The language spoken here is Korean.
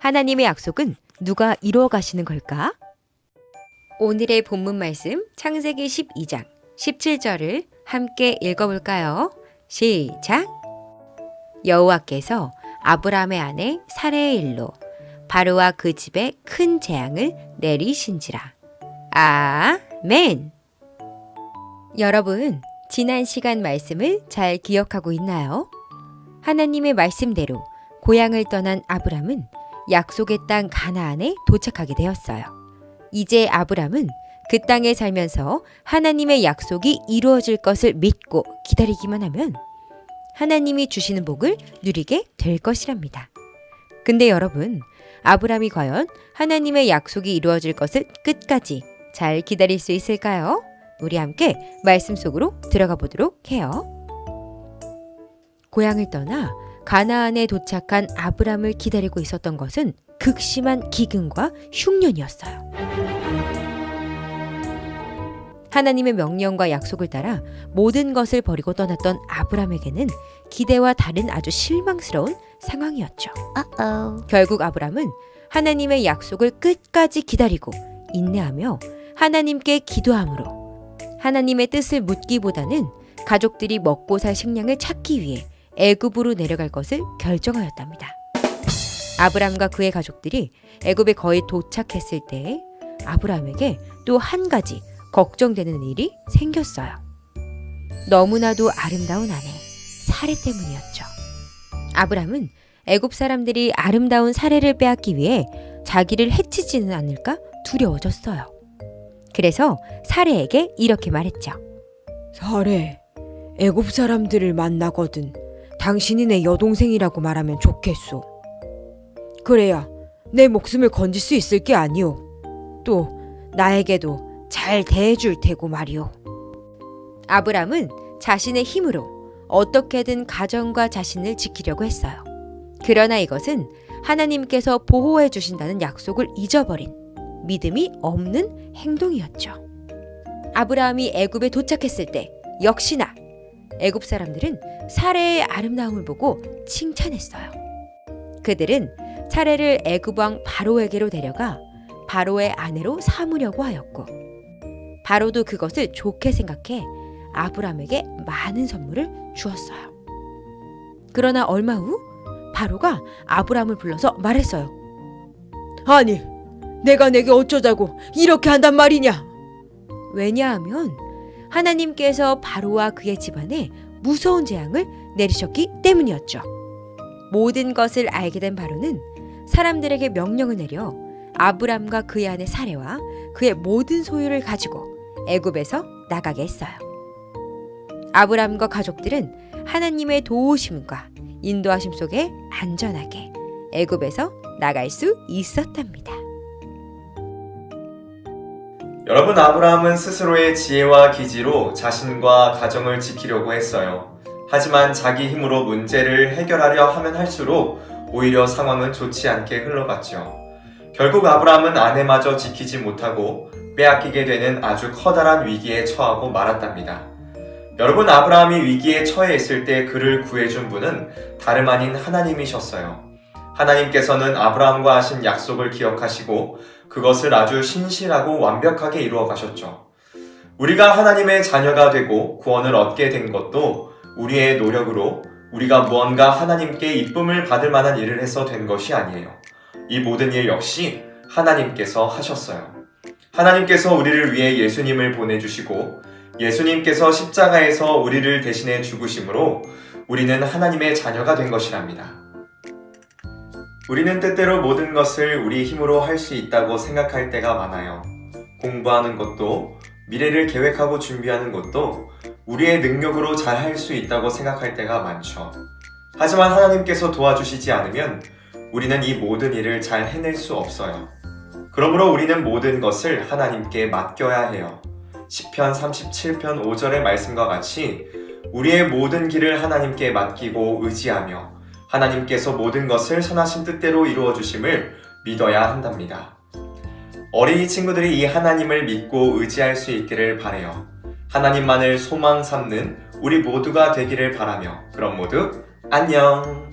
하나님의 약속은 누가 이루어 가시는 걸까? 오늘의 본문 말씀 창세기 12장 17절을 함께 읽어볼까요? 시작! 여호와께서 아브라함의 아내 사레의 일로 바로와 그 집에 큰 재앙을 내리신지라. 아멘! 여러분, 지난 시간 말씀을 잘 기억하고 있나요? 하나님의 말씀대로 고향을 떠난 아브람은 약속의 땅 가나안에 도착하게 되었어요. 이제 아브람은 그 땅에 살면서 하나님의 약속이 이루어질 것을 믿고 기다리기만 하면 하나님이 주시는 복을 누리게 될 것이랍니다. 근데 여러분, 아브람이 과연 하나님의 약속이 이루어질 것을 끝까지 잘 기다릴 수 있을까요? 우리 함께 말씀 속으로 들어가 보도록 해요. 고향을 떠나 가나안에 도착한 아브람을 기다리고 있었던 것은 극심한 기근과 흉년이었어요. 하나님의 명령과 약속을 따라 모든 것을 버리고 떠났던 아브람에게는 기대와 다른 아주 실망스러운 상황이었죠. 결국 아브람은 하나님의 약속을 끝까지 기다리고 인내하며 하나님께 기도함으로 하나님의 뜻을 묻기보다는 가족들이 먹고 살 식량을 찾기 위해 애굽으로 내려갈 것을 결정하였답니다. 아브람과 그의 가족들이 애굽에 거의 도착했을 때 아브람에게 또 한 가지 걱정되는 일이 생겼어요. 너무나도 아름다운 아내 사레 때문이었죠. 아브람은 애굽 사람들이 아름다운 사레를 빼앗기 위해 자기를 해치지는 않을까 두려워졌어요. 그래서 사레에게 이렇게 말했죠. 사레, 애굽 사람들을 만나거든 당신이 내 여동생이라고 말하면 좋겠소. 그래야 내 목숨을 건질 수 있을 게 아니오. 또 나에게도 잘 대해줄 테고 말이오. 아브람은 자신의 힘으로 어떻게든 가정과 자신을 지키려고 했어요. 그러나 이것은 하나님께서 보호해 주신다는 약속을 잊어버린 믿음이 없는 행동이었죠. 아브라함이 애굽에 도착했을 때 역시나 애굽 사람들은 사레의 아름다움을 보고 칭찬했어요. 그들은 사레를 애굽 왕 바로에게로 데려가 바로의 아내로 삼으려고 하였고 바로도 그것을 좋게 생각해 아브람에게 많은 선물을 주었어요. 그러나 얼마 후 바로가 아브람을 불러서 말했어요. 아니, 내가 내게 어쩌자고 이렇게 한단 말이냐? 왜냐하면 하나님께서 바로와 그의 집안에 무서운 재앙을 내리셨기 때문이었죠. 모든 것을 알게 된 바로는 사람들에게 명령을 내려 아브람과 그의 아내 사레와 그의 모든 소유를 가지고 애굽에서 나가게 했어요. 아브람과 가족들은 하나님의 도우심과 인도하심 속에 안전하게 애굽에서 나갈 수 있었답니다. 여러분, 아브라함은 스스로의 지혜와 기지로 자신과 가정을 지키려고 했어요. 하지만 자기 힘으로 문제를 해결하려 하면 할수록 오히려 상황은 좋지 않게 흘러갔죠. 결국 아브라함은 아내마저 지키지 못하고 빼앗기게 되는 아주 커다란 위기에 처하고 말았답니다. 여러분, 아브라함이 위기에 처해 있을 때 그를 구해준 분은 다름 아닌 하나님이셨어요. 하나님께서는 아브라함과 하신 약속을 기억하시고 그것을 아주 신실하고 완벽하게 이루어 가셨죠. 우리가 하나님의 자녀가 되고 구원을 얻게 된 것도 우리의 노력으로 우리가 무언가 하나님께 이쁨을 받을 만한 일을 해서 된 것이 아니에요. 이 모든 일 역시 하나님께서 하셨어요. 하나님께서 우리를 위해 예수님을 보내주시고 예수님께서 십자가에서 우리를 대신해 죽으심으로 우리는 하나님의 자녀가 된 것이랍니다. 우리는 때때로 모든 것을 우리 힘으로 할 수 있다고 생각할 때가 많아요. 공부하는 것도, 미래를 계획하고 준비하는 것도 우리의 능력으로 잘 할 수 있다고 생각할 때가 많죠. 하지만 하나님께서 도와주시지 않으면 우리는 이 모든 일을 잘 해낼 수 없어요. 그러므로 우리는 모든 것을 하나님께 맡겨야 해요. 시편 37편 5절의 말씀과 같이 우리의 모든 길을 하나님께 맡기고 의지하며 하나님께서 모든 것을 선하신 뜻대로 이루어 주심을 믿어야 한답니다. 어린이 친구들이 이 하나님을 믿고 의지할 수 있기를 바라요. 하나님만을 소망 삼는 우리 모두가 되기를 바라며 그럼 모두 안녕!